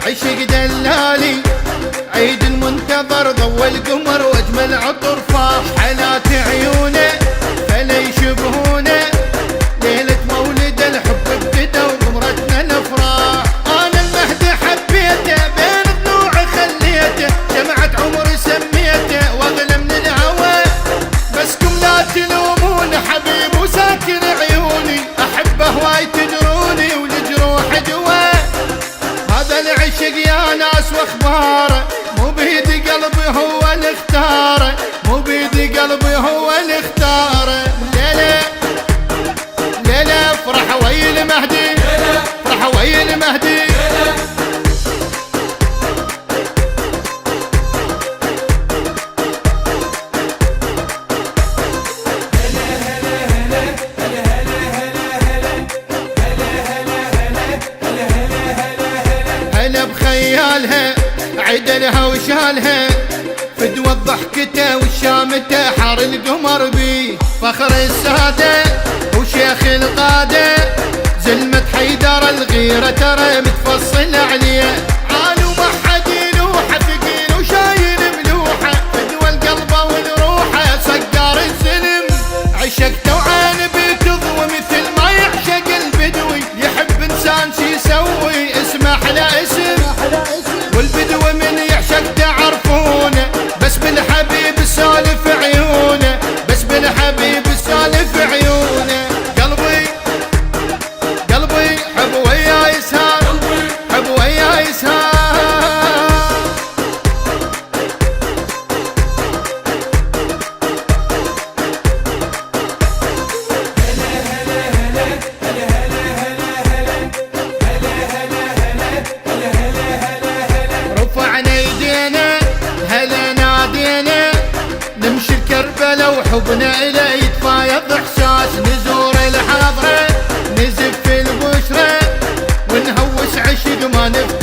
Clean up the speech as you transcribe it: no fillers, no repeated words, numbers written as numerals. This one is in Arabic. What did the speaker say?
عشق دلالي عيد المنتظر ضوى القمر واجمل عطر فاح حالات عيونه فلا يشبهونه ليلة مولد الحب ابتدى وغمرتنا الافراح. انا المهدي حبيته بين ضلوع خليته جمعت عمري سميته واغلى من الهوى بسكم لا تلومون حبيب وساكن عيوني احبه وايد تدروني والجروح دواء. هذا العشق يا ناس واخباره مو بيد قلبي هو اللي اختاره مو بيد قلبي هو اللي اختاره. ليلة ليلة فرح ويا المهدي فرح ويا المهدي هلا بخيالها عدلها وشالها فدوى ضحكته وشامته حار القمر بيه فخر السادة وشيخ القادة زلمة حيدر الغيرة ترى متفصل عليه عالو ما حد يلوحه ثقيل وشايل ملوحه فدوى القلب والروحه سكر الزلم عشقته وعين بتضوى مثل ما يعشق البدوي يحب انسان شي يسوي اسمه احلى اسم والبدوي من يعشق تعرفونه بس بالحبيب سالف عيونه بس بالحبيب سالف عيونه. قلبي قلبي حب ويا يسهر حب ويا يسهر رفعنا ايدينا هلا نادينا نمشي كربلا وحبنا إلى يتفايض احساس نزور الحضره نزف البشره ونهوس عشق ما نفتح